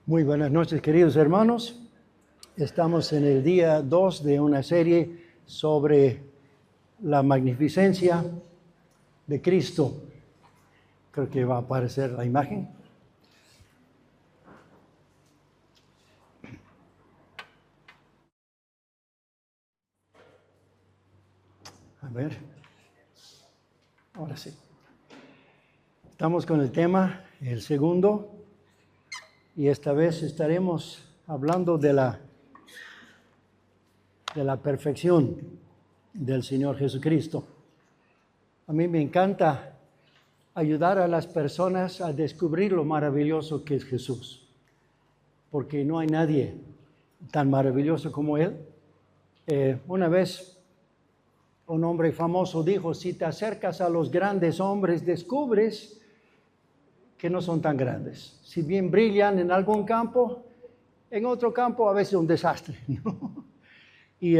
Muy buenas noches, queridos hermanos. Estamos en el día 2 de una serie sobre la magnificencia de Cristo. Creo que va a aparecer la imagen. A ver. Ahora sí. Estamos con el tema, el segundo. Y esta vez estaremos hablando de la perfección del Señor Jesucristo. A mí me encanta ayudar a las personas a descubrir lo maravilloso que es Jesús, porque no hay nadie tan maravilloso como Él. Una vez un hombre famoso dijo, si te acercas a los grandes hombres, descubres que no son tan grandes. Si bien brillan en algún campo, en otro campo a veces un desastre, ¿no? Y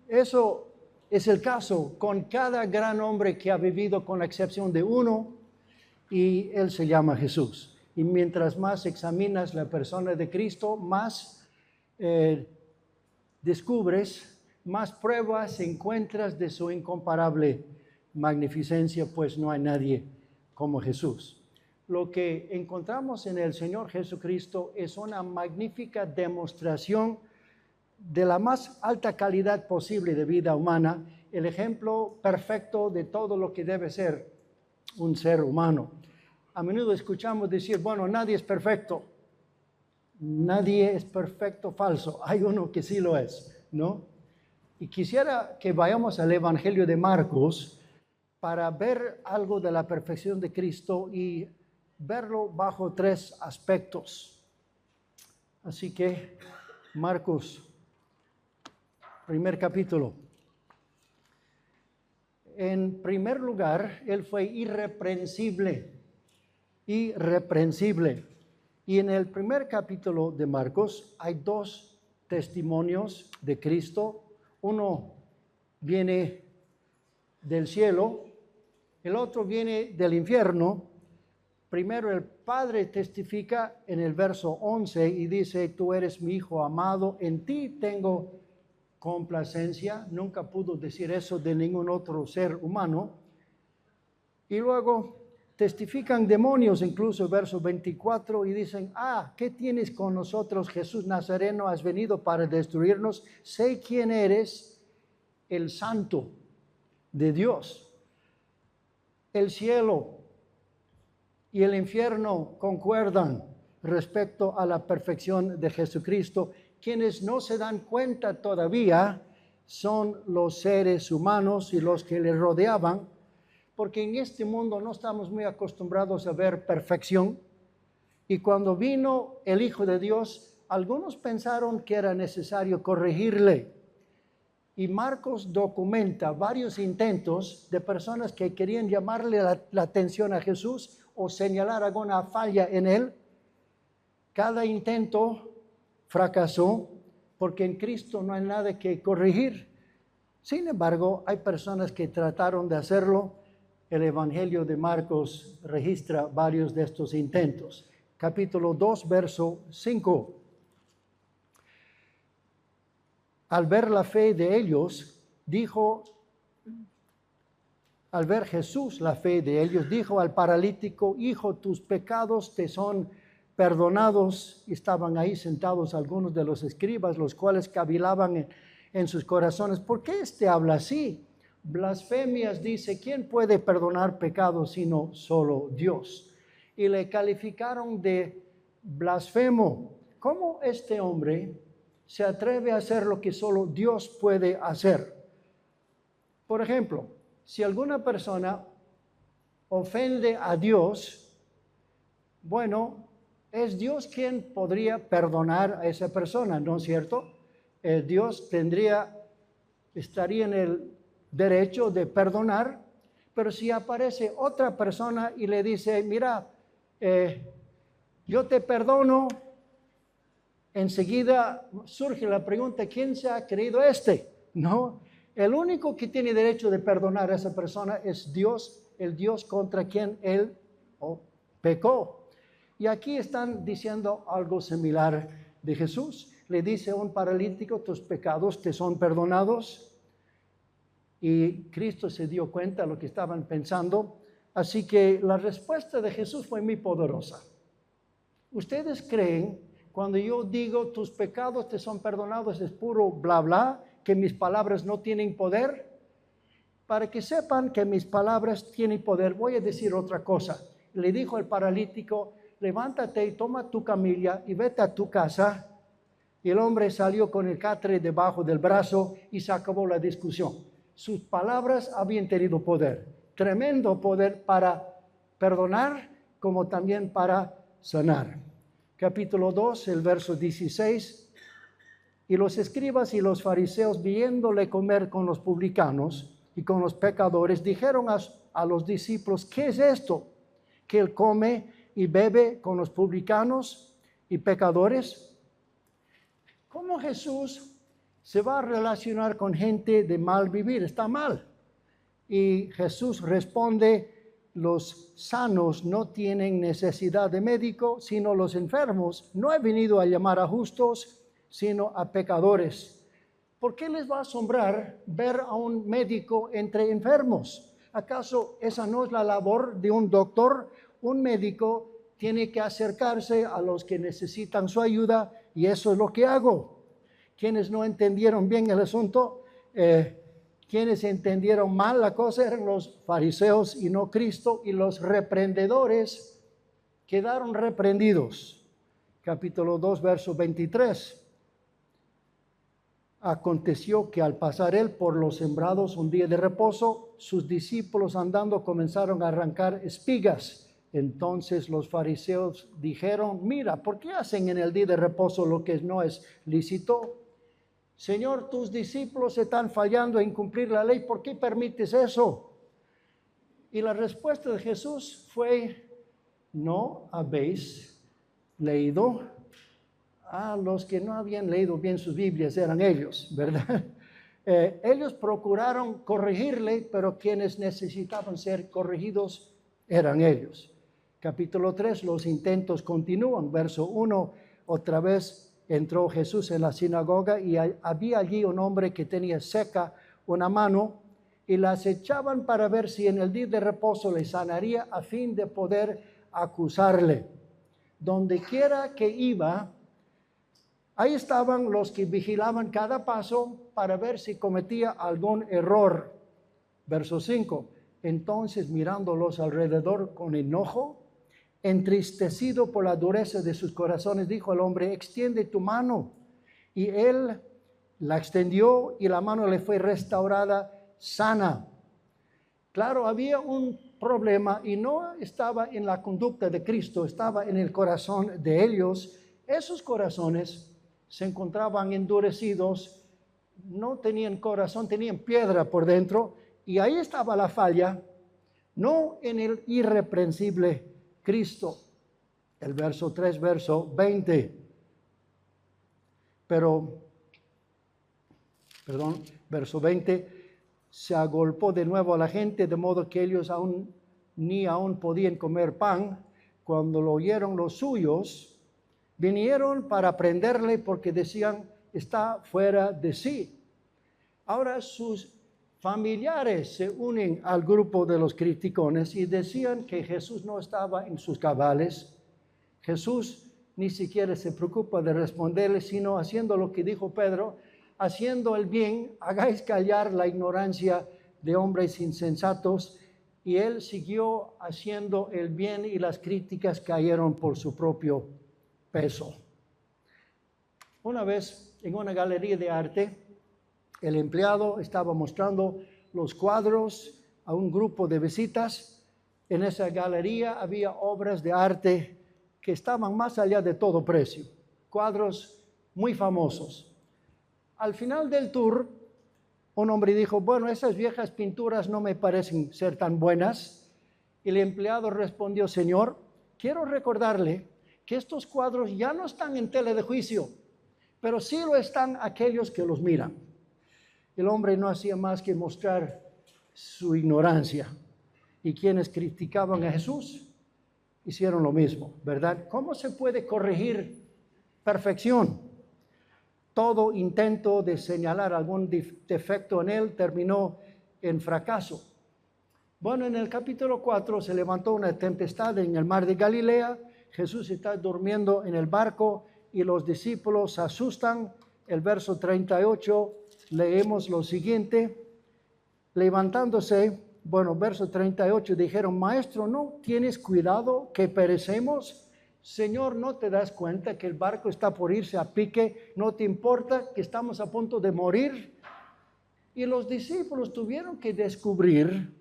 eso es el caso con cada gran hombre que ha vivido, con la excepción de uno, y él se llama Jesús. Y mientras más examinas la persona de Cristo, más descubres, más pruebas encuentras de su incomparable magnificencia, pues no hay nadie como Jesús. Lo que encontramos en el Señor Jesucristo es una magnífica demostración de la más alta calidad posible de vida humana, el ejemplo perfecto de todo lo que debe ser un ser humano. A menudo escuchamos decir, bueno, nadie es perfecto. Nadie es perfecto, falso. Hay uno que sí lo es, ¿no? Y quisiera que vayamos al Evangelio de Marcos para ver algo de la perfección de Cristo y verlo bajo 3 aspectos. Así que, Marcos, primer capítulo. En primer lugar, Él fue irreprensible. Irreprensible. Y en el primer capítulo de Marcos hay 2 testimonios de Cristo. Uno viene del cielo, el otro viene del infierno. Primero el Padre testifica en el verso 11 y dice, tú eres mi Hijo amado, en ti tengo complacencia. Nunca pudo decir eso de ningún otro ser humano. Y luego testifican demonios, incluso verso 24, y dicen, ¿qué tienes con nosotros, Jesús Nazareno? Has venido para destruirnos. Sé quién eres, el Santo de Dios. El cielo y el infierno concuerdan respecto a la perfección de Jesucristo. Quienes no se dan cuenta todavía son los seres humanos y los que le rodeaban, porque en este mundo no estamos muy acostumbrados a ver perfección. Y cuando vino el Hijo de Dios, algunos pensaron que era necesario corregirle. Y Marcos documenta varios intentos de personas que querían llamarle la atención a Jesús o señalar alguna falla en él. Cada intento fracasó porque en Cristo no hay nada que corregir. Sin embargo, hay personas que trataron de hacerlo. El Evangelio de Marcos registra varios de estos intentos. Capítulo 2, verso 5. Al ver la fe de ellos, al ver Jesús la fe de ellos, dijo al paralítico, hijo, tus pecados te son perdonados. Estaban ahí sentados algunos de los escribas, los cuales cavilaban en sus corazones. ¿Por qué este habla así? Blasfemias, dice, ¿quién puede perdonar pecados sino solo Dios? Y le calificaron de blasfemo. ¿Cómo este hombre se atreve a hacer lo que solo Dios puede hacer? Por ejemplo, si alguna persona ofende a Dios, bueno, es Dios quien podría perdonar a esa persona, ¿no es cierto? Dios estaría en el derecho de perdonar, pero si aparece otra persona y le dice, mira, yo te perdono, enseguida surge la pregunta, ¿quién se ha creído este? No, el único que tiene derecho de perdonar a esa persona es Dios, el Dios contra quien él pecó. Y aquí están diciendo algo similar de Jesús. Le dice a un paralítico, tus pecados te son perdonados. Y Cristo se dio cuenta de lo que estaban pensando. Así que la respuesta de Jesús fue muy poderosa. ¿Ustedes creen cuando yo digo tus pecados te son perdonados es puro bla bla, que mis palabras no tienen poder? Para que sepan que mis palabras tienen poder, voy a decir otra cosa. Le dijo al paralítico, levántate y toma tu camilla y vete a tu casa. Y el hombre salió con el catre debajo del brazo y se acabó la discusión. Sus palabras habían tenido poder, tremendo poder para perdonar como también para sanar. Capítulo 2, el verso 16. Y los escribas y los fariseos, viéndole comer con los publicanos y con los pecadores, dijeron a los discípulos, ¿qué es esto? Que él come y bebe con los publicanos y pecadores. ¿Cómo Jesús se va a relacionar con gente de mal vivir? Está mal. Y Jesús responde, los sanos no tienen necesidad de médico, sino los enfermos. No he venido a llamar a justos, sino a pecadores. ¿Por qué les va a asombrar ver a un médico entre enfermos? ¿Acaso esa no es la labor de un doctor? Un médico tiene que acercarse a los que necesitan su ayuda y eso es lo que hago. Quienes no entendieron bien el asunto, quienes entendieron mal la cosa eran los fariseos y no Cristo, y los reprendedores quedaron reprendidos. Capítulo 2, verso 23. Aconteció que al pasar él por los sembrados un día de reposo, sus discípulos andando comenzaron a arrancar espigas. Entonces los fariseos dijeron, mira, ¿por qué hacen en el día de reposo lo que no es lícito? Señor, tus discípulos están fallando en cumplir la ley, ¿por qué permites eso? Y la respuesta de Jesús fue, ¿no habéis leído? Los que no habían leído bien sus Biblias eran ellos, ¿verdad? Ellos procuraron corregirle, pero quienes necesitaban ser corregidos eran ellos. Capítulo 3, los intentos continúan. Verso 1, otra vez entró Jesús en la sinagoga y había allí un hombre que tenía seca una mano y la acechaban para ver si en el día de reposo le sanaría a fin de poder acusarle. Donde quiera que iba, ahí estaban los que vigilaban cada paso para ver si cometía algún error. Verso 5, entonces mirándolos alrededor con enojo, entristecido por la dureza de sus corazones, dijo al hombre, extiende tu mano. Y él la extendió y la mano le fue restaurada sana. Claro, había un problema y no estaba en la conducta de Cristo, estaba en el corazón de ellos. Esos corazones se encontraban endurecidos, no tenían corazón, tenían piedra por dentro, y ahí estaba la falla, no en el irreprensible Cristo. El verso 3, verso 20. Verso 20, se agolpó de nuevo a la gente, de modo que ellos ni aún podían comer pan. Cuando lo oyeron los suyos, vinieron para prenderle porque decían, está fuera de sí. Ahora sus familiares se unen al grupo de los criticones y decían que Jesús no estaba en sus cabales. Jesús ni siquiera se preocupa de responderles, sino haciendo lo que dijo Pedro, haciendo el bien, hagáis callar la ignorancia de hombres insensatos. Y él siguió haciendo el bien y las críticas cayeron por su propio peso. Una vez en una galería de arte, el empleado estaba mostrando los cuadros a un grupo de visitas En esa galería había obras de arte que estaban más allá de todo precio, cuadros muy famosos. Al final del tour, un hombre dijo, bueno, esas viejas pinturas no me parecen ser tan buenas. Y el empleado respondió, señor, quiero recordarle que estos cuadros ya no están en tela de juicio, pero sí lo están aquellos que los miran. El hombre no hacía más que mostrar su ignorancia. Y quienes criticaban a Jesús hicieron lo mismo, ¿verdad? ¿Cómo se puede corregir perfección? Todo intento de señalar algún defecto en él terminó en fracaso. Bueno, en el capítulo 4 se levantó una tempestad en el mar de Galilea. Jesús está durmiendo en el barco y los discípulos se asustan. El verso 38, leemos lo siguiente. Levantándose, verso 38, dijeron, Maestro, ¿no tienes cuidado que perecemos? Señor, ¿no te das cuenta que el barco está por irse a pique? ¿No te importa que estamos a punto de morir? Y los discípulos tuvieron que descubrir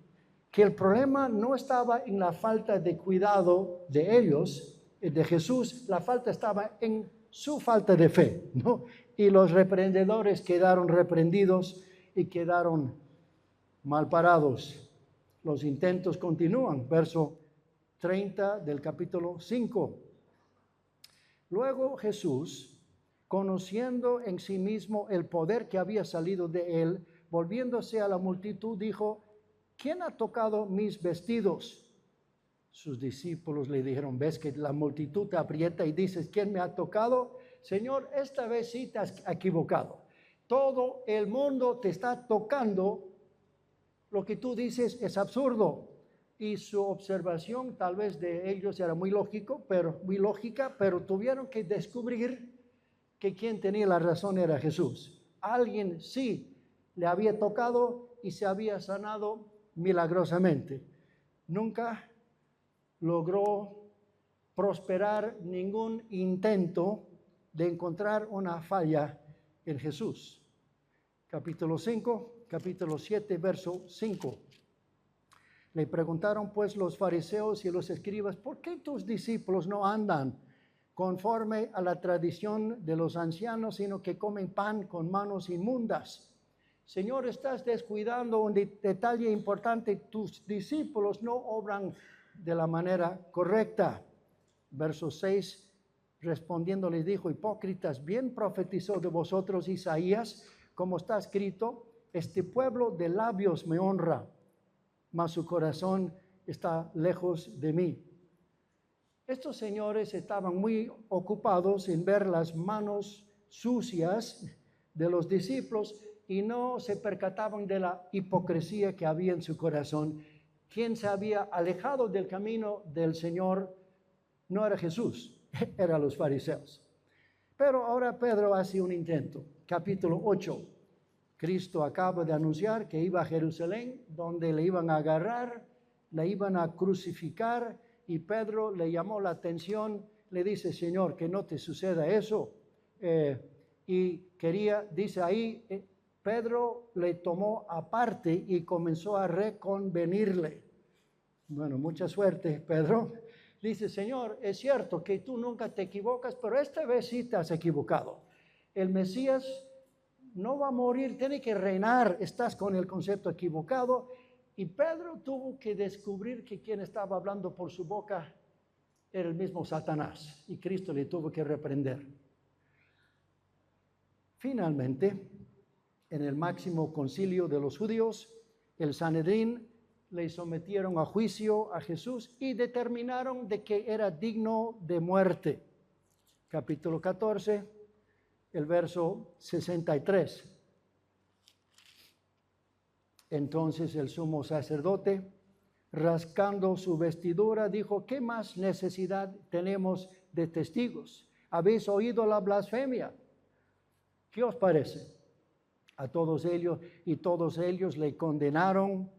que el problema no estaba en la falta de cuidado de ellos, de Jesús, la falta estaba en su falta de fe, ¿no? Y los reprendedores quedaron reprendidos y quedaron mal parados. Los intentos continúan, verso 30 del capítulo 5. Luego Jesús, conociendo en sí mismo el poder que había salido de él, volviéndose a la multitud, dijo, ¿quién ha tocado mis vestidos? Sus discípulos le dijeron, ¿ves que la multitud te aprieta y dices, ¿quién me ha tocado? Señor, esta vez sí te has equivocado. Todo el mundo te está tocando. Lo que tú dices es absurdo. Y su observación tal vez de ellos era muy lógica, pero tuvieron que descubrir que quien tenía la razón era Jesús. Alguien sí le había tocado y se había sanado milagrosamente. Nunca logró prosperar ningún intento de encontrar una falla en Jesús. Capítulo 5, capítulo 7, verso 5. Le preguntaron pues los fariseos y los escribas, ¿por qué tus discípulos no andan conforme a la tradición de los ancianos, sino que comen pan con manos inmundas? Señor, estás descuidando un detalle importante, tus discípulos no obran de la manera correcta. Verso 6, respondiendo les dijo, hipócritas, bien profetizó de vosotros Isaías, como está escrito, este pueblo de labios me honra, mas su corazón está lejos de mí. Estos señores estaban muy ocupados en ver las manos sucias de los discípulos y no se percataban de la hipocresía que había en su corazón. Quien se había alejado del camino del Señor no era Jesús, eran los fariseos. Pero ahora Pedro hace un intento. Capítulo 8. Cristo acaba de anunciar que iba a Jerusalén, donde le iban a agarrar, le iban a crucificar, y Pedro le llamó la atención, le dice, Señor, que no te suceda eso. Y quería, dice ahí, Pedro le tomó aparte y comenzó a reconvenirle. Bueno, mucha suerte, Pedro. Dice, Señor, es cierto que tú nunca te equivocas, pero esta vez sí te has equivocado. El Mesías no va a morir, tiene que reinar, estás con el concepto equivocado. Y Pedro tuvo que descubrir que quien estaba hablando por su boca era el mismo Satanás, y Cristo le tuvo que reprender. Finalmente, en el máximo concilio de los judíos, el Sanedrín le sometieron a juicio a Jesús y determinaron de que era digno de muerte. Capítulo 14, el verso 63. Entonces el sumo sacerdote, rascando su vestidura, dijo, ¿qué más necesidad tenemos de testigos? ¿Habéis oído la blasfemia? ¿Qué os parece? A todos ellos le condenaron,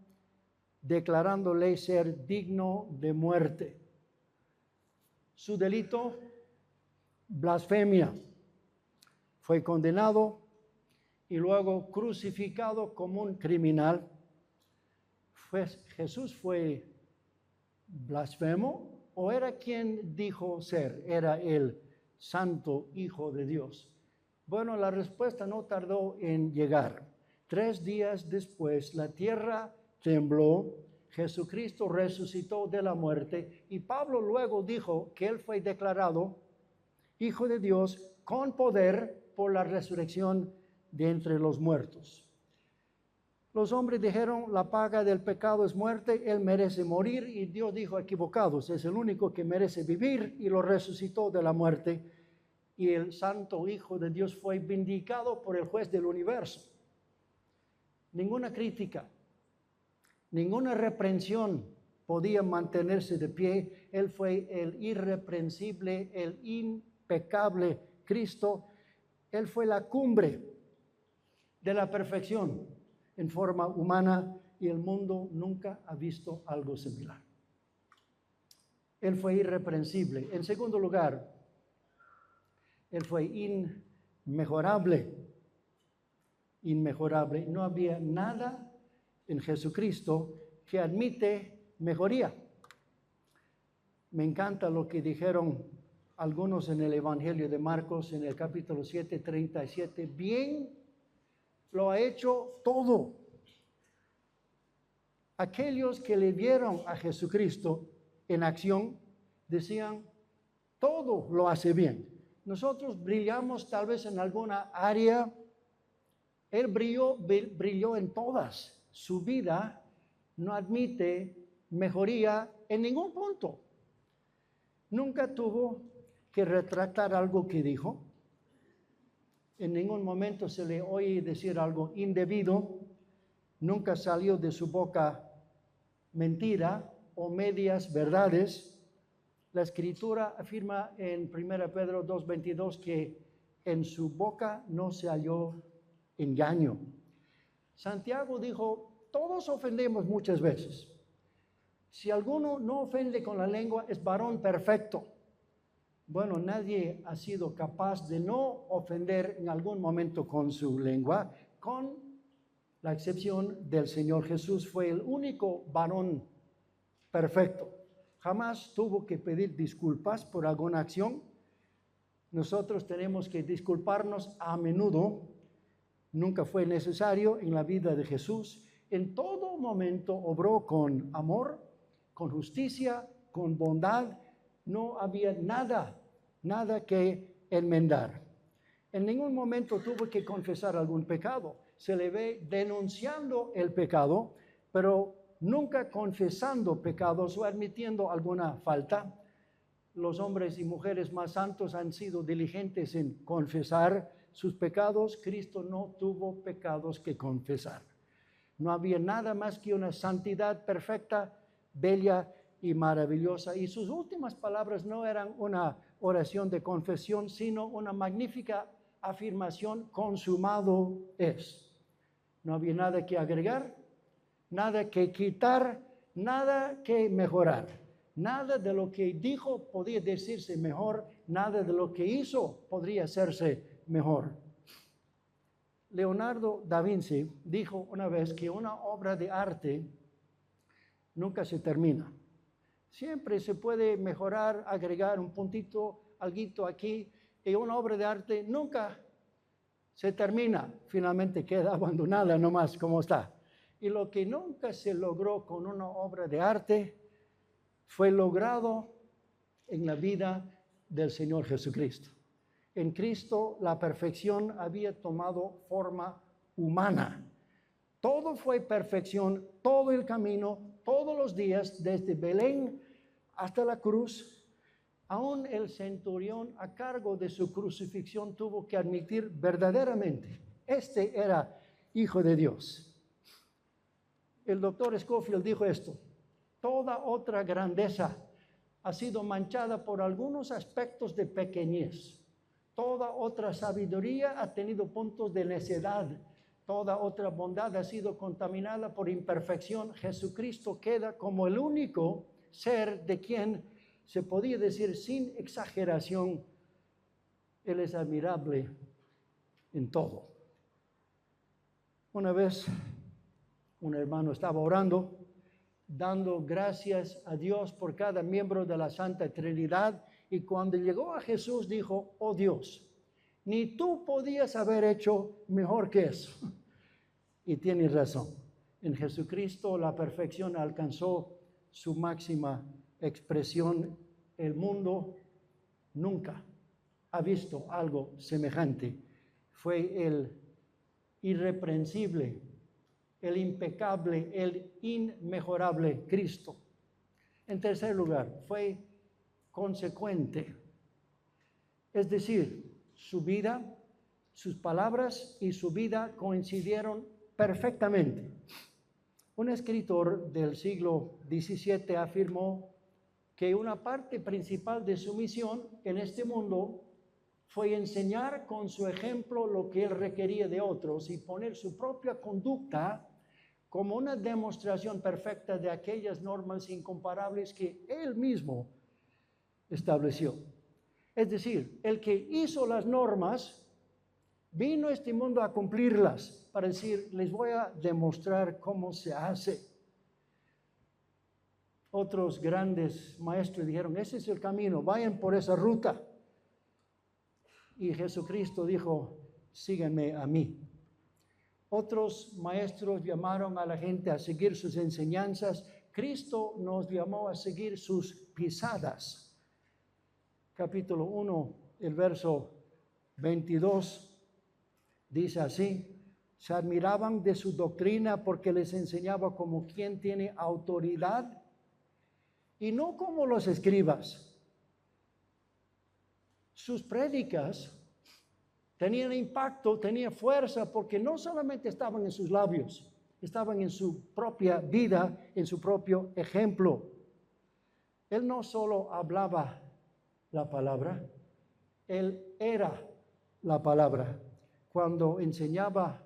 declarándole ser digno de muerte. Su delito, blasfemia. Fue condenado y luego crucificado como un criminal. Jesús fue blasfemo o era quien dijo ser? Era el Santo Hijo de Dios. Bueno, la respuesta no tardó en llegar. 3 días después, la tierra tembló, Jesucristo resucitó de la muerte y Pablo luego dijo que él fue declarado Hijo de Dios con poder por la resurrección de entre los muertos. Los hombres dijeron, la paga del pecado es muerte, él merece morir, y Dios dijo, equivocados, es el único que merece vivir, y lo resucitó de la muerte, y el Santo Hijo de Dios fue vindicado por el juez del universo. Ninguna crítica, ninguna reprensión podía mantenerse de pie. Él fue el irreprensible, el impecable Cristo. Él fue la cumbre de la perfección en forma humana y el mundo nunca ha visto algo similar. Él fue irreprensible. En segundo lugar, él fue inmejorable. Inmejorable. No había nada en Jesucristo que admite mejoría. Me encanta lo que dijeron algunos en el Evangelio de Marcos, en el capítulo 7, 37. Bien lo ha hecho todo. Aquellos que le vieron a Jesucristo en acción decían, todo lo hace bien. Nosotros brillamos tal vez en alguna área. Él brilló en todas. Su vida no admite mejoría en ningún punto. Nunca tuvo que retractar algo que dijo. En ningún momento se le oye decir algo indebido. Nunca salió de su boca mentira o medias verdades. La Escritura afirma en 1 Pedro 2:22 que en su boca no se halló engaño. Santiago dijo, todos ofendemos muchas veces. Si alguno no ofende con la lengua, es varón perfecto. Bueno, nadie ha sido capaz de no ofender en algún momento con su lengua, con la excepción del Señor Jesús. Fue el único varón perfecto. Jamás tuvo que pedir disculpas por alguna acción. Nosotros tenemos que disculparnos a menudo. Nunca fue necesario en la vida de Jesús. En todo momento obró con amor, con justicia, con bondad. No había nada que enmendar. En ningún momento tuvo que confesar algún pecado. Se le ve denunciando el pecado, pero nunca confesando pecados o admitiendo alguna falta. Los hombres y mujeres más santos han sido diligentes en confesar sus pecados. Cristo no tuvo pecados que confesar. No había nada más que una santidad perfecta, bella y maravillosa. Y sus últimas palabras no eran una oración de confesión, sino una magnífica afirmación: consumado es. No había nada que agregar, nada que quitar, nada que mejorar. Nada de lo que dijo podía decirse mejor, nada de lo que hizo podría hacerse mejor. Leonardo da Vinci dijo una vez que una obra de arte nunca se termina. Siempre se puede mejorar, agregar un puntito, alguito aquí, y una obra de arte nunca se termina, finalmente queda abandonada nomás como está. Y lo que nunca se logró con una obra de arte fue logrado en la vida del Señor Jesucristo. En Cristo la perfección había tomado forma humana. Todo fue perfección, todo el camino, todos los días, desde Belén hasta la cruz. Aún el centurión, a cargo de su crucifixión, tuvo que admitir verdaderamente, este era Hijo de Dios. El doctor Scofield dijo esto: toda otra grandeza ha sido manchada por algunos aspectos de pequeñez. Toda otra sabiduría ha tenido puntos de necedad. Toda otra bondad ha sido contaminada por imperfección. Jesucristo queda como el único ser de quien se podía decir sin exageración, Él es admirable en todo. Una vez un hermano estaba orando dando gracias a Dios por cada miembro de la Santa Trinidad. Y cuando llegó a Jesús dijo, oh Dios, ni tú podías haber hecho mejor que eso. Y tienes razón. En Jesucristo la perfección alcanzó su máxima expresión. El mundo nunca ha visto algo semejante. Fue el irreprensible, el impecable, el inmejorable Cristo. En tercer lugar, fue consecuente. Es decir, su vida, sus palabras y su vida coincidieron perfectamente. Un escritor del siglo XVII afirmó que una parte principal de su misión en este mundo fue enseñar con su ejemplo lo que él requería de otros y poner su propia conducta como una demostración perfecta de aquellas normas incomparables que él mismo estableció. Es decir, el que hizo las normas vino a este mundo a cumplirlas para decir, les voy a demostrar cómo se hace. Otros grandes maestros dijeron, ese es el camino, vayan por esa ruta. Y Jesucristo dijo, síganme a mí. Otros maestros llamaron a la gente a seguir sus enseñanzas. Cristo nos llamó a seguir sus pisadas. Capítulo 1, el verso 22, dice así, se admiraban de su doctrina porque les enseñaba como quien tiene autoridad y no como los escribas. Sus prédicas tenían impacto, tenían fuerza, porque no solamente estaban en sus labios, estaban en su propia vida, en su propio ejemplo. Él no solo hablaba la palabra, él era la palabra. Cuando enseñaba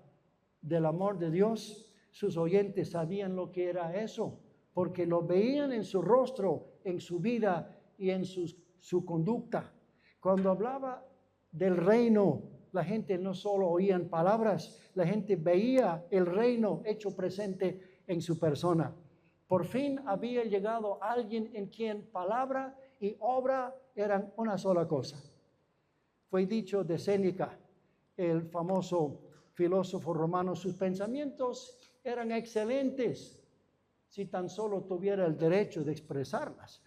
del amor de Dios, sus oyentes sabían lo que era eso, porque lo veían en su rostro, en su vida y en su conducta. Cuando hablaba del reino, la gente no solo oía palabras, la gente veía el reino hecho presente en su persona. Por fin había llegado alguien en quien palabra y obra eran una sola cosa. Fue dicho de Séneca, el famoso filósofo romano, sus pensamientos eran excelentes si tan solo tuviera el derecho de expresarlos.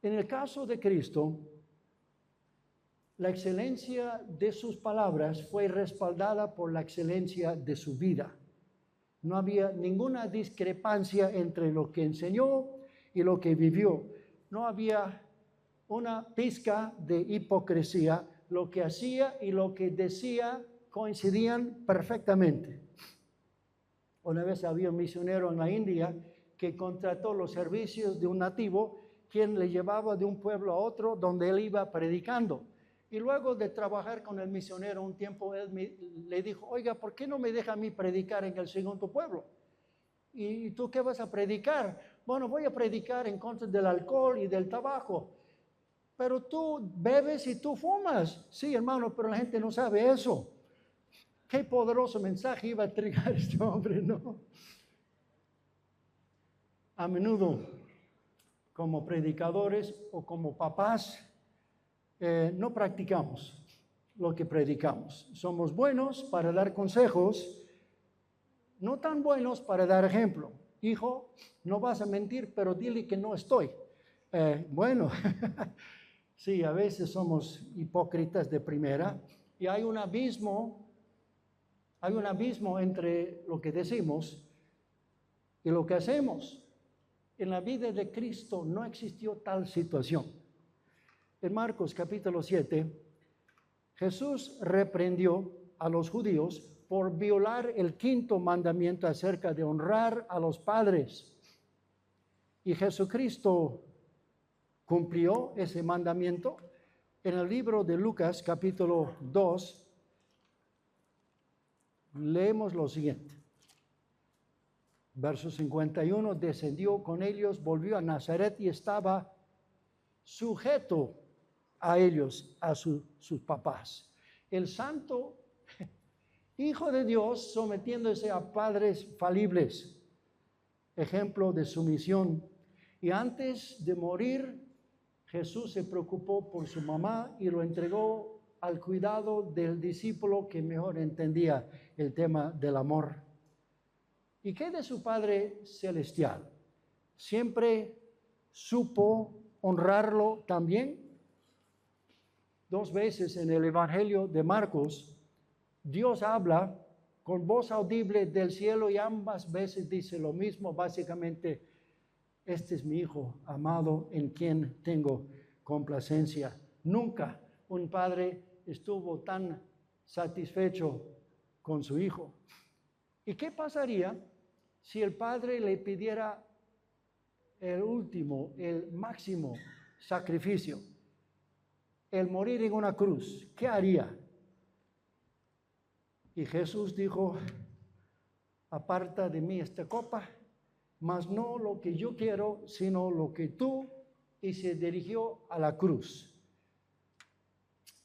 En el caso de Cristo, la excelencia de sus palabras fue respaldada por la excelencia de su vida. No había ninguna discrepancia entre lo que enseñó y lo que vivió. No había una pizca de hipocresía. Lo que hacía y lo que decía coincidían perfectamente. Una vez había un misionero en la India que contrató los servicios de un nativo, quien le llevaba de un pueblo a otro donde él iba predicando. Y luego de trabajar con el misionero un tiempo, él le dijo, oiga, ¿por qué no me deja a mí predicar en el segundo pueblo? ¿Y tú qué vas a predicar? Bueno, voy a predicar en contra del alcohol y del tabaco. Pero tú bebes y tú fumas. Sí, hermano, pero la gente no sabe eso. Qué poderoso mensaje iba a entregar este hombre, ¿no? A menudo, como predicadores o como papás, no practicamos lo que predicamos. Somos buenos para dar consejos, no tan buenos para dar ejemplo. Hijo, no vas a mentir, pero dile que no estoy. Bueno, sí, a veces somos hipócritas de primera y hay un abismo entre lo que decimos y lo que hacemos. En la vida de Cristo no existió tal situación. En Marcos capítulo 7, Jesús reprendió a los judíos por violar el quinto mandamiento acerca de honrar a los padres. Y Jesucristo cumplió ese mandamiento. En el libro de Lucas capítulo 2, leemos lo siguiente. Verso 51, descendió con ellos, volvió a Nazaret y estaba sujeto a ellos, a sus papás. El santo Hijo de Dios sometiéndose a padres falibles, ejemplo de sumisión. Y antes de morir, Jesús se preocupó por su mamá y lo entregó al cuidado del discípulo que mejor entendía el tema del amor. ¿Y qué de su Padre Celestial? ¿Siempre supo honrarlo también? 2 veces en el Evangelio de Marcos, Dios habla con voz audible del cielo y ambas veces dice lo mismo, básicamente, este es mi Hijo amado en quien tengo complacencia. Nunca un padre estuvo tan satisfecho con su hijo. ¿Y qué pasaría si el padre le pidiera el último, el máximo sacrificio, el morir en una cruz? ¿Qué haría? Y Jesús dijo, aparta de mí esta copa, mas no lo que yo quiero, sino lo que tú, y se dirigió a la cruz.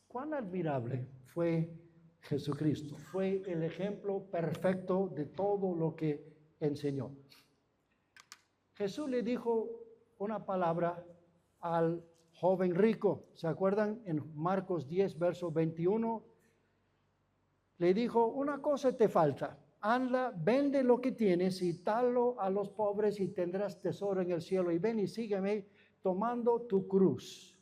Cuán admirable fue Jesucristo, fue el ejemplo perfecto de todo lo que enseñó. Jesús le dijo una palabra al joven rico, ¿se acuerdan? En Marcos 10, verso 21, le dijo, una cosa te falta. Anda, vende lo que tienes y dalo a los pobres y tendrás tesoro en el cielo. Y ven y sígueme tomando tu cruz.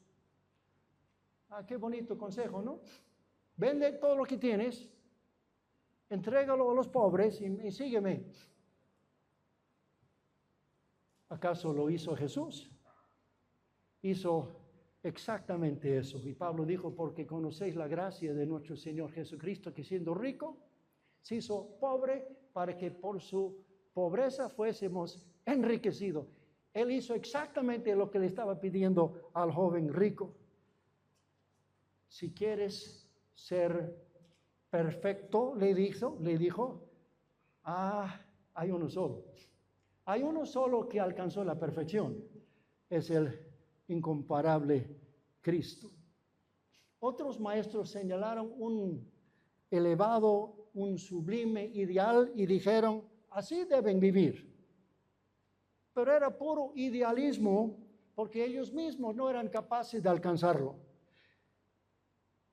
Ah, qué bonito consejo, ¿no? Vende todo lo que tienes, entrégalo a los pobres y sígueme. ¿Acaso lo hizo Jesús? Hizo exactamente eso. Y Pablo dijo, porque conocéis la gracia de nuestro Señor Jesucristo, que siendo rico, se hizo pobre para que por su pobreza fuésemos enriquecidos. Él hizo exactamente lo que le estaba pidiendo al joven rico. Si quieres ser perfecto, le dijo, hay uno solo. Hay uno solo que alcanzó la perfección. Es el incomparable Cristo. Otros maestros señalaron un elevado, un sublime ideal y dijeron, así deben vivir. Pero era puro idealismo porque ellos mismos no eran capaces de alcanzarlo.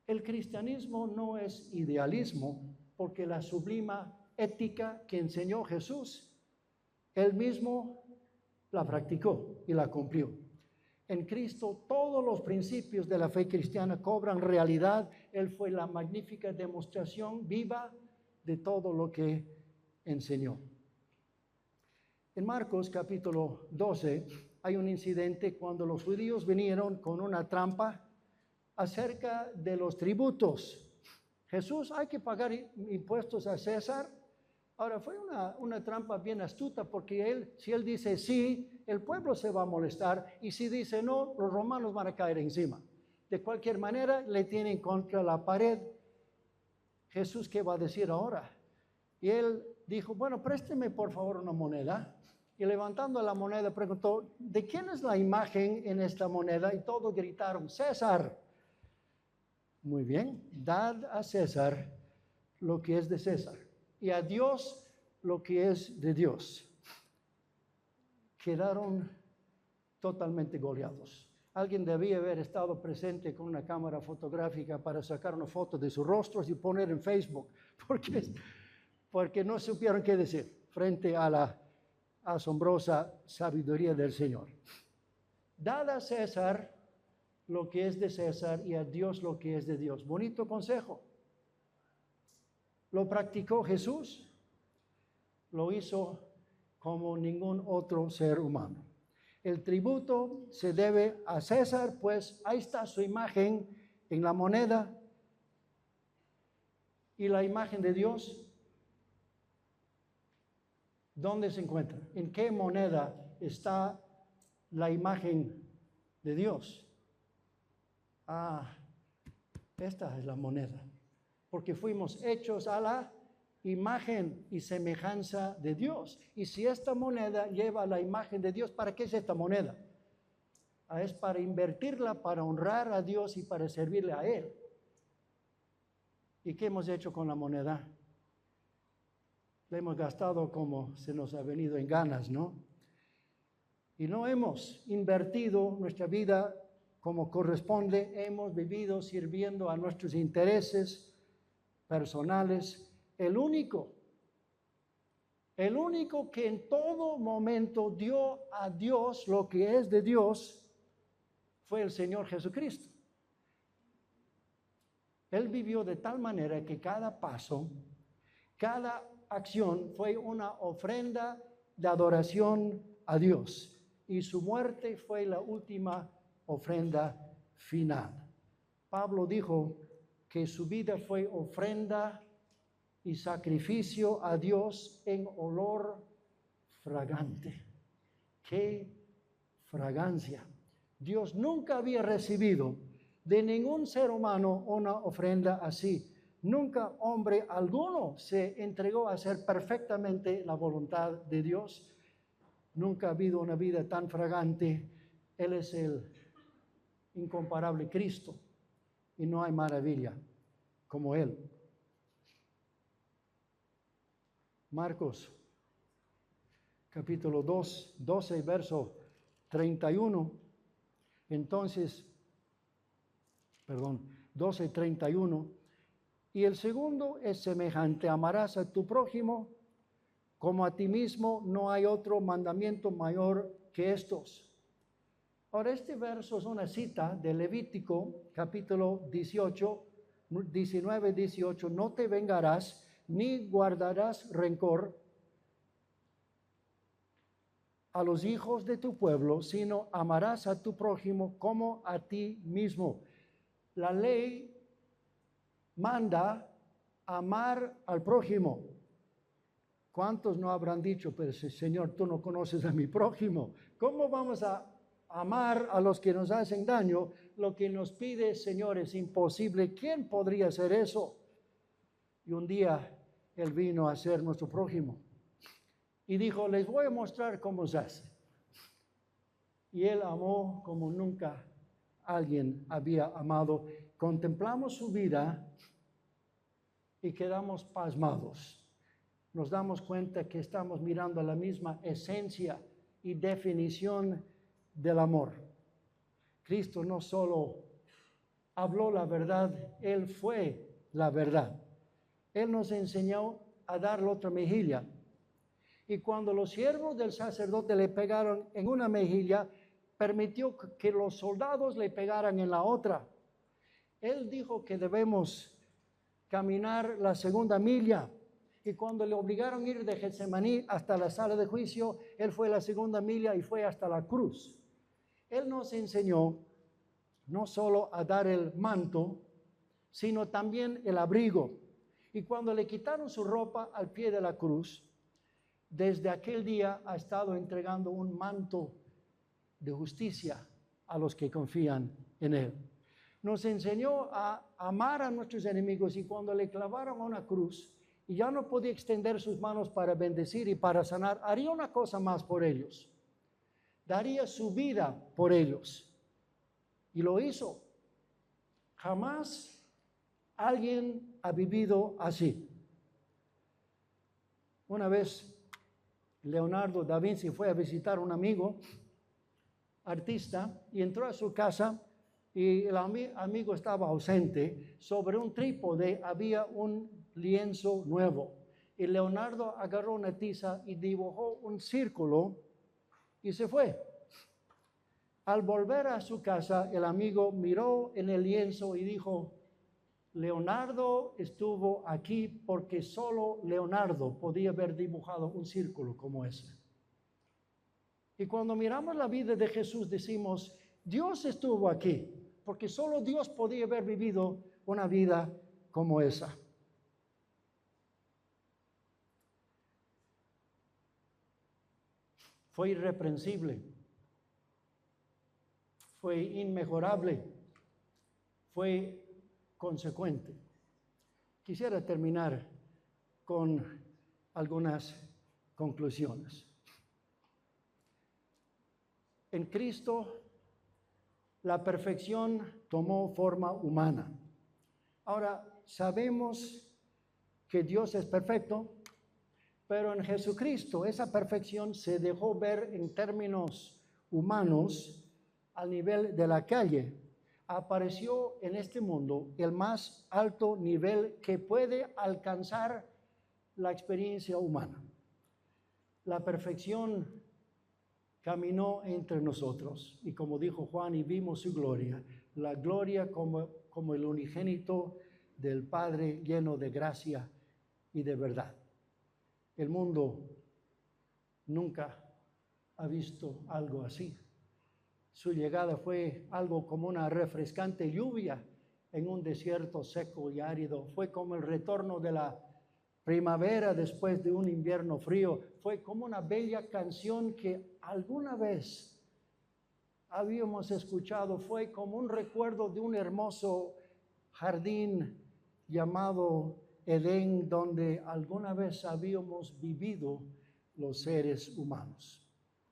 El cristianismo no es idealismo porque la sublima ética que enseñó Jesús, él mismo la practicó y la cumplió. En Cristo todos los principios de la fe cristiana cobran realidad. Él fue la magnífica demostración viva de todo lo que enseñó. En Marcos capítulo 12 hay un incidente cuando los judíos vinieron con una trampa acerca de los tributos. Jesús, hay que pagar impuestos a César. Ahora, fue una trampa bien astuta porque si él dice sí, el pueblo se va a molestar y si dice no, los romanos van a caer encima. De cualquier manera, le tienen contra la pared. Jesús, ¿qué va a decir ahora? Y él dijo, bueno, présteme por favor una moneda. Y levantando la moneda preguntó, ¿de quién es la imagen en esta moneda? Y todos gritaron, César. Muy bien, dad a César lo que es de César y a Dios lo que es de Dios. Quedaron totalmente goleados. Alguien debía haber estado presente con una cámara fotográfica para sacar una foto de sus rostros y poner en Facebook, porque no supieron qué decir frente a la asombrosa sabiduría del Señor. Dad a César lo que es de César y a Dios lo que es de Dios. Bonito consejo. ¿Lo practicó Jesús? Lo hizo como ningún otro ser humano. El tributo se debe a César, pues ahí está su imagen en la moneda. ¿Y la imagen de Dios? ¿Dónde se encuentra? ¿En qué moneda está la imagen de Dios? Esta es la moneda, porque fuimos hechos a la imagen y semejanza de Dios. Y si esta moneda lleva la imagen de Dios, ¿para qué es esta moneda? Es para invertirla, para honrar a Dios y para servirle a Él. ¿Y qué hemos hecho con la moneda? Le hemos gastado como se nos ha venido en ganas, ¿no? Y no hemos invertido nuestra vida como corresponde. Hemos vivido sirviendo a nuestros intereses personales. El único que en todo momento dio a Dios lo que es de Dios fue el Señor Jesucristo. Él vivió de tal manera que cada paso, cada acción fue una ofrenda de adoración a Dios. Y su muerte fue la última ofrenda final. Pablo dijo que su vida fue ofrenda y sacrificio a Dios en olor fragante. ¡Qué fragancia! Dios nunca había recibido de ningún ser humano una ofrenda así. Nunca hombre alguno se entregó a hacer perfectamente la voluntad de Dios. Nunca ha habido una vida tan fragante. Él es el incomparable Cristo y no hay maravilla como Él. Marcos, capítulo 12, verso 31. Entonces, 12:31. Y el segundo es semejante: amarás a tu prójimo como a ti mismo. No hay otro mandamiento mayor que estos. Ahora, este verso es una cita de Levítico, capítulo 19, 18. No te vengarás ni guardarás rencor a los hijos de tu pueblo, sino amarás a tu prójimo como a ti mismo. La ley manda amar al prójimo. ¿Cuántos no habrán dicho, pero Señor, tú no conoces a mi prójimo? ¿Cómo vamos a amar a los que nos hacen daño? Lo que nos pide, Señor, es imposible. ¿Quién podría hacer eso? Y un día Él vino a ser nuestro prójimo y dijo, les voy a mostrar cómo se hace. Y Él amó como nunca alguien había amado. Contemplamos su vida y quedamos pasmados. Nos damos cuenta que estamos mirando la misma esencia y definición del amor. Cristo no solo habló la verdad, Él fue la verdad. Él nos enseñó a dar la otra mejilla. Y cuando los siervos del sacerdote le pegaron en una mejilla, permitió que los soldados le pegaran en la otra. Él dijo que debemos caminar la segunda milla. Y cuando le obligaron a ir de Getsemaní hasta la sala de juicio, Él fue la segunda milla y fue hasta la cruz. Él nos enseñó no solo a dar el manto, sino también el abrigo. Y cuando le quitaron su ropa al pie de la cruz, desde aquel día ha estado entregando un manto de justicia a los que confían en Él. Nos enseñó a amar a nuestros enemigos, y cuando le clavaron a una cruz y ya no podía extender sus manos para bendecir y para sanar, haría una cosa más por ellos. Daría su vida por ellos. Y lo hizo. Jamás alguien ha vivido así. Una vez Leonardo da Vinci fue a visitar a un amigo artista y entró a su casa y el amigo estaba ausente. Sobre un trípode había un lienzo nuevo y Leonardo agarró una tiza y dibujó un círculo y se fue. Al volver a su casa, el amigo miró en el lienzo y dijo, Leonardo estuvo aquí porque solo Leonardo podía haber dibujado un círculo como ese. Y cuando miramos la vida de Jesús decimos, Dios estuvo aquí porque solo Dios podía haber vivido una vida como esa. Fue irreprensible, fue inmejorable, fue consecuente. Quisiera terminar con algunas conclusiones. En Cristo, la perfección tomó forma humana. Ahora, sabemos que Dios es perfecto, Pero en Jesucristo esa perfección se dejó ver en términos humanos al nivel de la calle. Apareció en este mundo el más alto nivel que puede alcanzar la experiencia humana. La perfección caminó entre nosotros y como dijo Juan, y vimos su gloria, la gloria como el unigénito del Padre lleno de gracia y de verdad. El mundo nunca ha visto algo así. Su llegada fue algo como una refrescante lluvia en un desierto seco y árido. Fue como el retorno de la primavera después de un invierno frío. Fue como una bella canción que alguna vez habíamos escuchado. Fue como un recuerdo de un hermoso jardín llamado Edén, donde alguna vez habíamos vivido los seres humanos.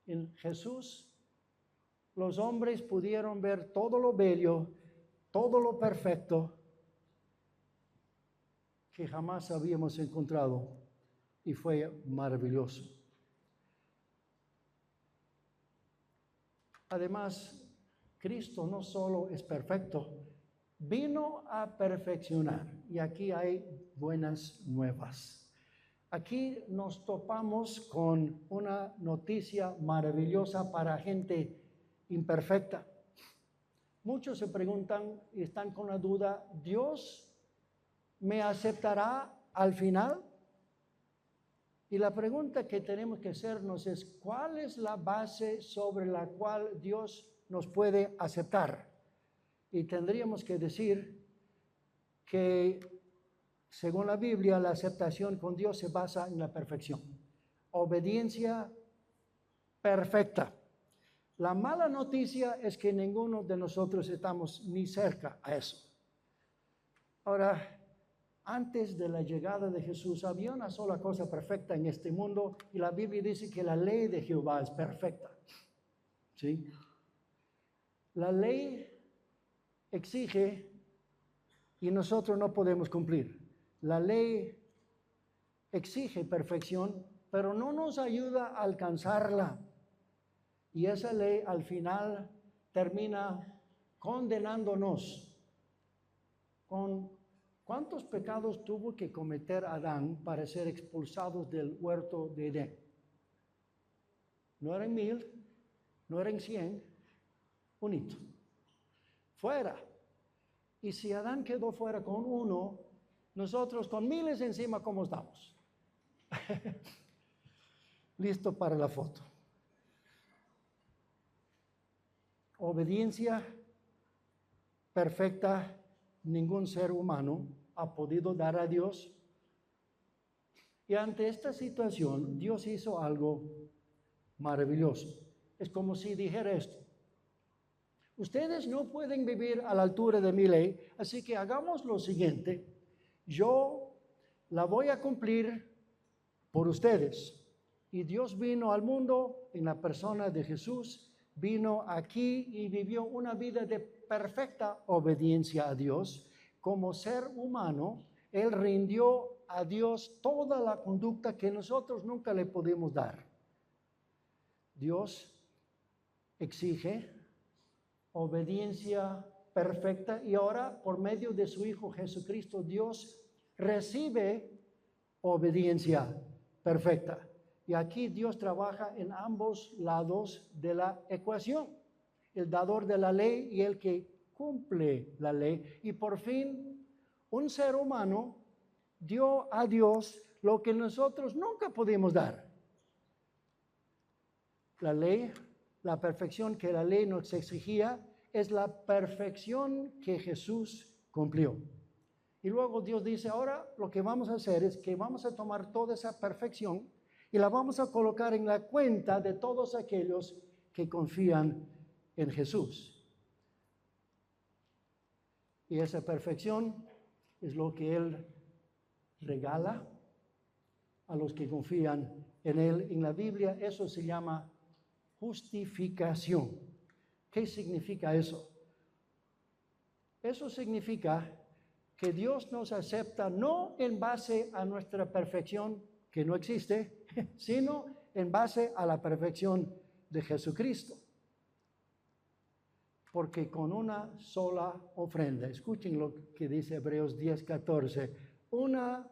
En Jesús, los hombres pudieron ver todo lo bello, todo lo perfecto que jamás habíamos encontrado, y fue maravilloso. Además, Cristo no solo es perfecto, vino a perfeccionar, y aquí hay buenas nuevas. Aquí nos topamos con una noticia maravillosa para gente imperfecta. Muchos se preguntan y están con la duda, ¿Dios me aceptará al final? Y la pregunta que tenemos que hacernos es, ¿cuál es la base sobre la cual Dios nos puede aceptar? Y tendríamos que decir que, según la Biblia, la aceptación con Dios se basa en la perfección. Obediencia perfecta. La mala noticia es que ninguno de nosotros estamos ni cerca a eso. Ahora, antes de la llegada de Jesús había una sola cosa perfecta en este mundo y la Biblia dice que la ley de Jehová es perfecta. ¿Sí? La ley exige y nosotros no podemos cumplir. La ley exige perfección, pero no nos ayuda a alcanzarla. Y esa ley al final termina condenándonos. ¿Cuántos pecados tuvo que cometer Adán para ser expulsados del huerto de Edén? No eran 1000, no eran 100, un hito. Fuera. Y si Adán quedó fuera con uno, nosotros con miles encima, ¿cómo estamos? Listo para la foto. Obediencia perfecta, ningún ser humano ha podido dar a Dios. Y ante esta situación, Dios hizo algo maravilloso. Es como si dijera esto: ustedes no pueden vivir a la altura de mi ley, así que hagamos lo siguiente. Yo la voy a cumplir por ustedes. Y Dios vino al mundo en la persona de Jesús, vino aquí y vivió una vida de perfecta obediencia a Dios. Como ser humano, Él rindió a Dios toda la conducta que nosotros nunca le pudimos dar. Dios exige obediencia perfecta y ahora por medio de su Hijo Jesucristo, Dios recibe obediencia perfecta. Y aquí Dios trabaja en ambos lados de la ecuación, el dador de la ley y el que cumple la ley. Y por fin, un ser humano dio a Dios lo que nosotros nunca pudimos dar. La ley, la perfección que la ley nos exigía, es la perfección que Jesús cumplió. Y luego Dios dice, ahora lo que vamos a hacer es que vamos a tomar toda esa perfección y la vamos a colocar en la cuenta de todos aquellos que confían en Jesús. Y esa perfección es lo que Él regala a los que confían en Él. En la Biblia eso se llama justificación. ¿Qué significa eso? Eso significa que Dios nos acepta no en base a nuestra perfección, que no existe, sino en base a la perfección de Jesucristo. Porque con una sola ofrenda, escuchen lo que dice Hebreos 10:14, una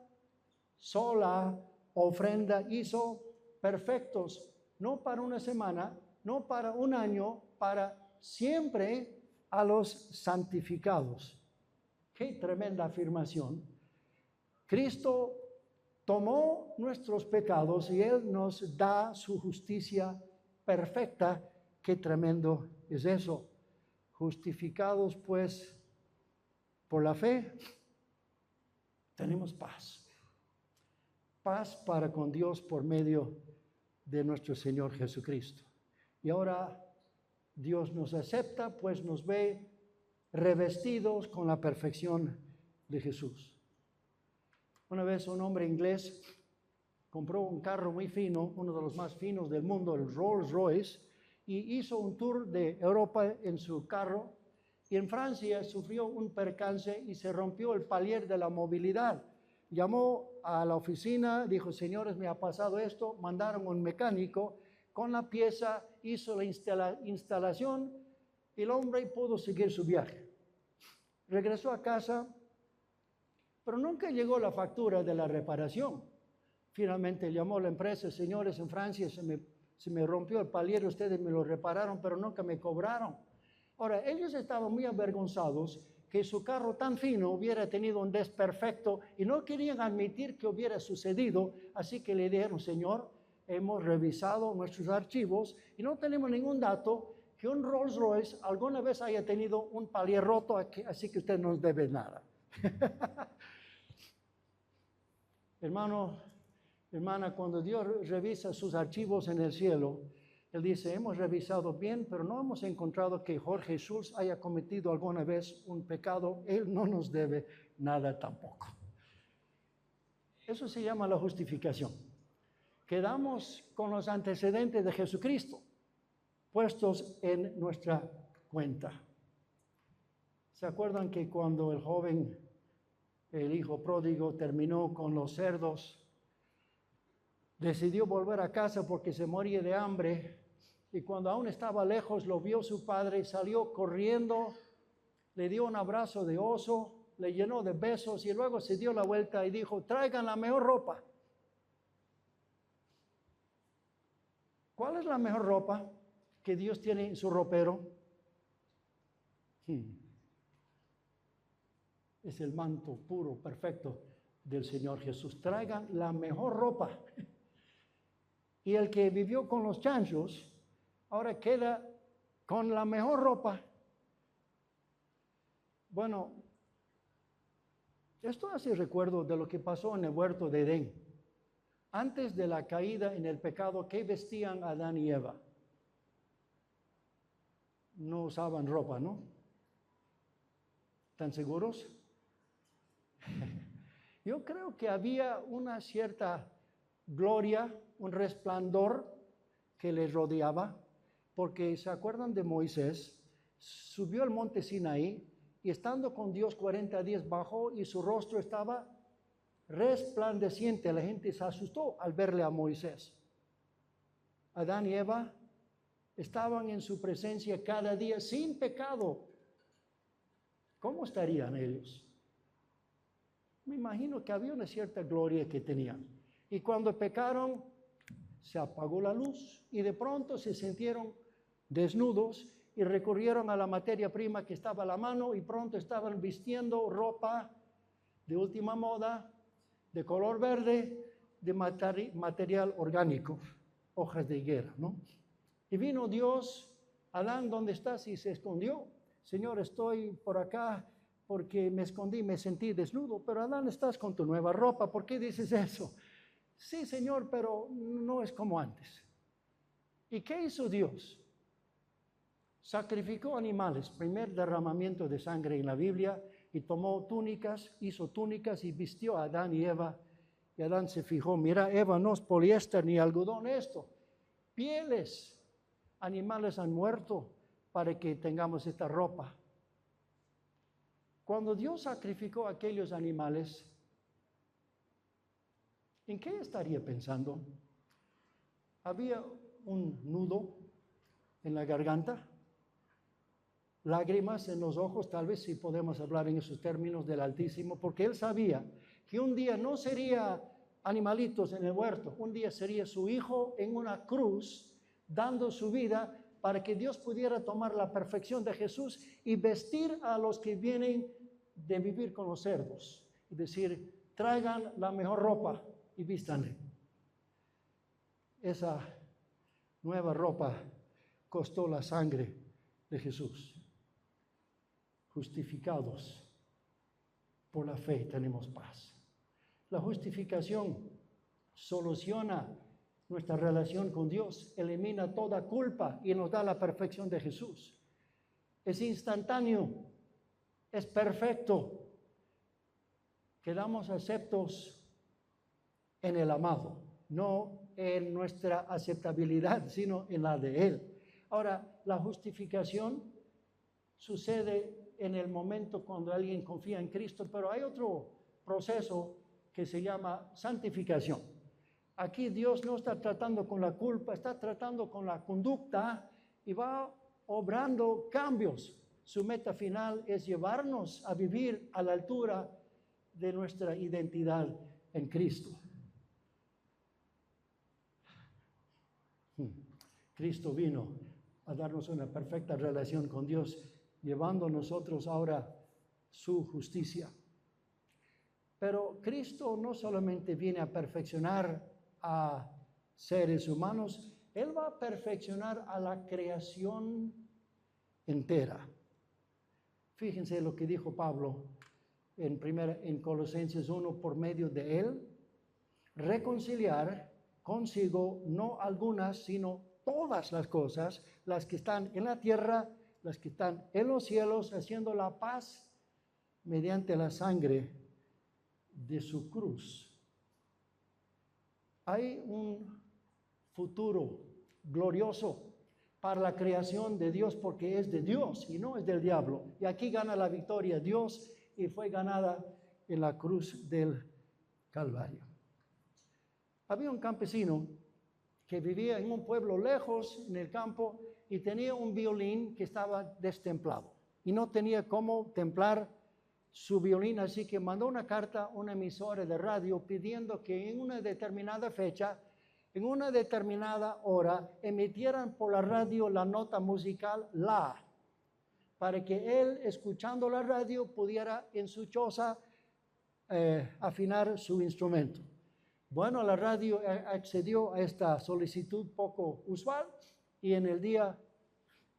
sola ofrenda hizo perfectos, no para una semana, no para un año, para siempre a los santificados. Qué tremenda afirmación. Cristo tomó nuestros pecados y Él nos da su justicia perfecta. Qué tremendo es eso. Justificados pues por la fe, tenemos paz. Paz para con Dios por medio de nuestro Señor Jesucristo. Y ahora Dios nos acepta, pues nos ve revestidos con la perfección de Jesús. Una vez un hombre inglés compró un carro muy fino, uno de los más finos del mundo, el Rolls Royce, y hizo un tour de Europa en su carro, y en Francia sufrió un percance y se rompió el palier de la movilidad. Llamó a la oficina, dijo, señores, me ha pasado esto, mandaron un mecánico con la pieza, hizo la instalación y el hombre pudo seguir su viaje. Regresó a casa, pero nunca llegó la factura de la reparación. Finalmente llamó a la empresa, señores, en Francia se me rompió el palier, ustedes me lo repararon, pero nunca me cobraron. Ahora, ellos estaban muy avergonzados que su carro tan fino hubiera tenido un desperfecto y no querían admitir que hubiera sucedido, así que le dijeron, señor, hemos revisado nuestros archivos y no tenemos ningún dato que un Rolls Royce alguna vez haya tenido un palier roto, así que usted no nos debe nada. Hermano, hermana, cuando Dios revisa sus archivos en el cielo, Él dice, hemos revisado bien, pero no hemos encontrado que Jorge Jesús haya cometido alguna vez un pecado. Él no nos debe nada tampoco. Eso se llama la justificación. Quedamos con los antecedentes de Jesucristo puestos en nuestra cuenta. ¿Se acuerdan que cuando el joven, el hijo pródigo, terminó con los cerdos, decidió volver a casa porque se moría de hambre? Y cuando aún estaba lejos, lo vio su padre y salió corriendo, le dio un abrazo de oso, le llenó de besos y luego se dio la vuelta y dijo, traigan la mejor ropa. ¿Cuál es la mejor ropa que Dios tiene en su ropero? Es el manto puro, perfecto del Señor Jesús. Traigan la mejor ropa. Y el que vivió con los chanchos, ahora queda con la mejor ropa. Bueno, esto hace recuerdo de lo que pasó en el huerto de Edén. Antes de la caída en el pecado, ¿qué vestían Adán y Eva? No usaban ropa, ¿no? ¿Están seguros? Yo creo que había una cierta gloria, un resplandor que les rodeaba, porque ¿se acuerdan de Moisés? Subió al monte Sinaí y estando con Dios 40 días bajó y su rostro estaba resplandeciente. La gente se asustó al verle a Moisés. Adán y Eva estaban en su presencia cada día sin pecado. ¿Cómo estarían ellos? Me imagino que había una cierta gloria que tenían. Y cuando pecaron, se apagó la luz y de pronto se sintieron desnudos y recurrieron a la materia prima que estaba a la mano y pronto estaban vistiendo ropa de última moda, de color verde, de material orgánico, hojas de higuera, ¿no? Y vino Dios, Adán, ¿dónde estás? Y se escondió. Señor, estoy por acá porque me escondí, me sentí desnudo. Pero Adán, estás con tu nueva ropa, ¿por qué dices eso? Sí, Señor, pero no es como antes. ¿Y qué hizo Dios? Sacrificó animales, primer derramamiento de sangre en la Biblia, y tomó túnicas, hizo túnicas y vistió a Adán y Eva. Y Adán se fijó, mira, Eva, no es poliéster ni algodón esto, pieles. Animales han muerto para que tengamos esta ropa. Cuando Dios sacrificó a aquellos animales, ¿En qué estaría pensando? Había un nudo en la garganta, lágrimas en los ojos, tal vez si podemos hablar en esos términos del Altísimo, porque él sabía que un día no sería animalitos en el huerto, un día sería su hijo en una cruz, dando su vida para que Dios pudiera tomar la perfección de Jesús y vestir a los que vienen de vivir con los cerdos, y decir, traigan la mejor ropa y vístanle. Esa nueva ropa costó la sangre de Jesús. Justificados por la fe tenemos paz. La justificación soluciona nuestra relación con Dios, elimina toda culpa y nos da la perfección de Jesús. Es instantáneo, es perfecto. Quedamos aceptos en el amado, no en nuestra aceptabilidad, sino en la de Él. Ahora, la justificación sucede en el momento cuando alguien confía en Cristo, pero hay otro proceso que se llama santificación. Aquí Dios no está tratando con la culpa, está tratando con la conducta y va obrando cambios. Su meta final es llevarnos a vivir a la altura de nuestra identidad en Cristo. Cristo vino a darnos una perfecta relación con Dios, llevando a nosotros ahora su justicia. Pero Cristo no solamente viene a perfeccionar a seres humanos, Él va a perfeccionar a la creación entera. Fíjense lo que dijo Pablo en Colosenses 1, por medio de Él, reconciliar consigo no algunas, sino todas las cosas, las que están en la tierra, las que están en los cielos, haciendo la paz mediante la sangre de su cruz. Hay un futuro glorioso para la creación de Dios, porque es de Dios y no es del diablo. Y aquí gana la victoria Dios, y fue ganada en la cruz del Calvario. Había un campesino que vivía en un pueblo lejos en el campo y tenía un violín que estaba destemplado y no tenía cómo templar su violín, así que mandó una carta a una emisora de radio pidiendo que en una determinada fecha, en una determinada hora, emitieran por la radio la nota musical La, para que él, escuchando la radio, pudiera en su choza afinar su instrumento. Bueno, la radio accedió a esta solicitud poco usual y en el día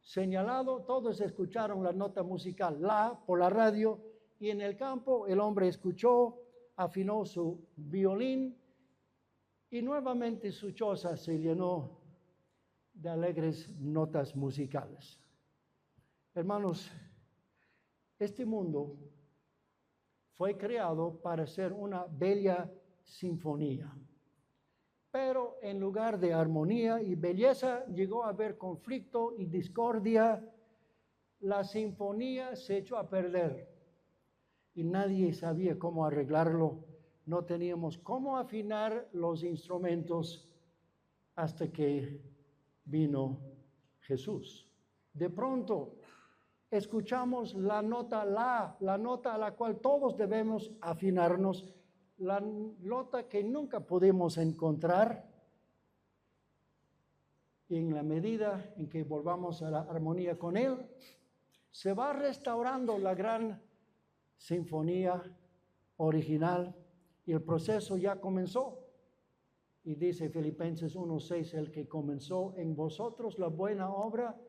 señalado todos escucharon la nota musical La por la radio, y en el campo el hombre escuchó, afinó su violín y nuevamente su choza se llenó de alegres notas musicales. Hermanos, este mundo fue creado para ser una bella sinfonía, pero en lugar de armonía y belleza llegó a haber conflicto y discordia. La sinfonía se echó a perder y nadie sabía cómo arreglarlo. No teníamos cómo afinar los instrumentos hasta que vino Jesús. De pronto escuchamos la nota la nota a la cual todos debemos afinarnos, la nota que nunca pudimos encontrar. Y en la medida en que volvamos a la armonía con Él, se va restaurando la gran sinfonía original y el proceso ya comenzó. Y dice Filipenses 1:6, el que comenzó en vosotros la buena obra,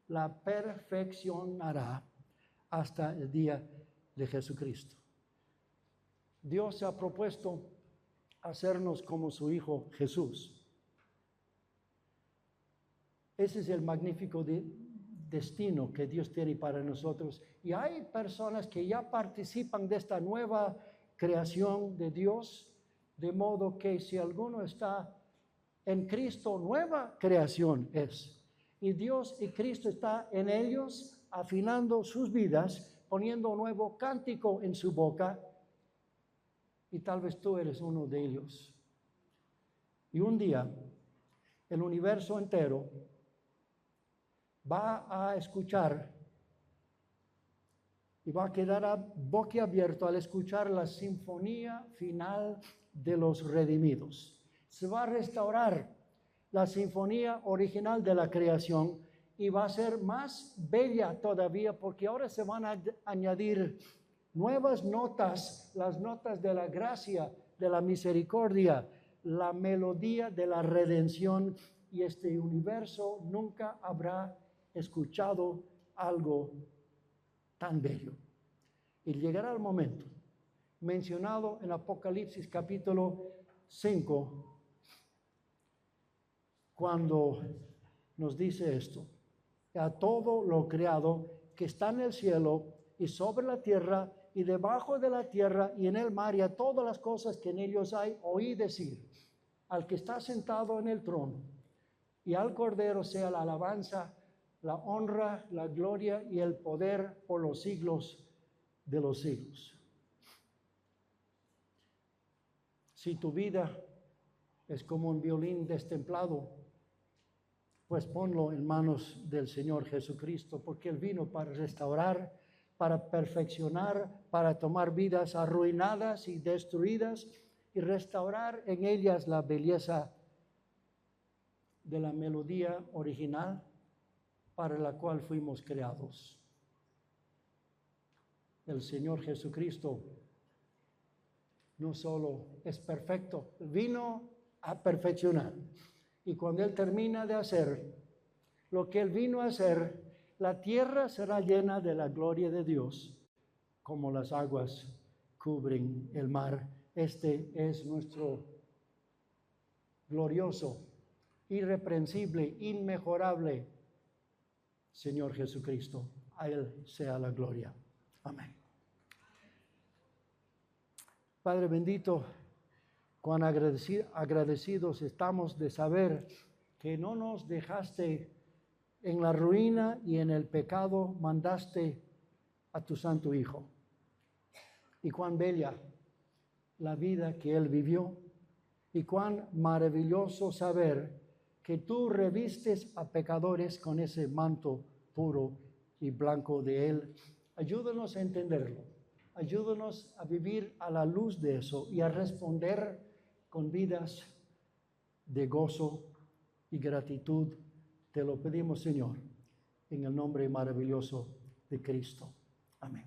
la perfeccionará hasta el día de Jesucristo. Dios se ha propuesto hacernos como su Hijo Jesús. Ese es el magnífico destino que Dios tiene para nosotros. Y hay personas que ya participan de esta nueva creación de Dios, de modo que si alguno está en Cristo, nueva creación es. Y Dios y Cristo está en ellos, afinando sus vidas, poniendo un nuevo cántico en su boca. Y tal vez tú eres uno de ellos. Y un día, el universo entero va a escuchar y va a quedar boquiabierto al escuchar la sinfonía final de los redimidos. Se va a restaurar la sinfonía original de la creación y va a ser más bella todavía porque ahora se van a añadir nuevas notas, las notas de la gracia, de la misericordia, la melodía de la redención, y este universo nunca habrá escuchado algo tan bello. Y llegará el momento mencionado en Apocalipsis capítulo 5, cuando nos dice esto: a todo lo creado que está en el cielo y sobre la tierra y debajo de la tierra y en el mar y a todas las cosas que en ellos hay, oí decir al que está sentado en el trono y al Cordero sea la alabanza, la honra, la gloria y el poder por los siglos de los siglos. Si tu vida es como un violín destemplado, pues ponlo en manos del Señor Jesucristo, porque Él vino para restaurar, para perfeccionar, para tomar vidas arruinadas y destruidas y restaurar en ellas la belleza de la melodía original para la cual fuimos creados. El Señor Jesucristo no solo es perfecto, vino a perfeccionar. Y cuando Él termina de hacer lo que Él vino a hacer, la tierra será llena de la gloria de Dios, como las aguas cubren el mar. Este es nuestro glorioso, irreprensible, inmejorable Señor Jesucristo. A Él sea la gloria. Amén. Padre bendito, cuán agradecidos estamos de saber que no nos dejaste en la ruina y en el pecado, mandaste a tu Santo Hijo. Y cuán bella la vida que Él vivió, y cuán maravilloso saber que tú revistes a pecadores con ese manto puro y blanco de Él. Ayúdanos a entenderlo, ayúdanos a vivir a la luz de eso y a responder con vidas de gozo y gratitud. Te lo pedimos, Señor, en el nombre maravilloso de Cristo. Amén.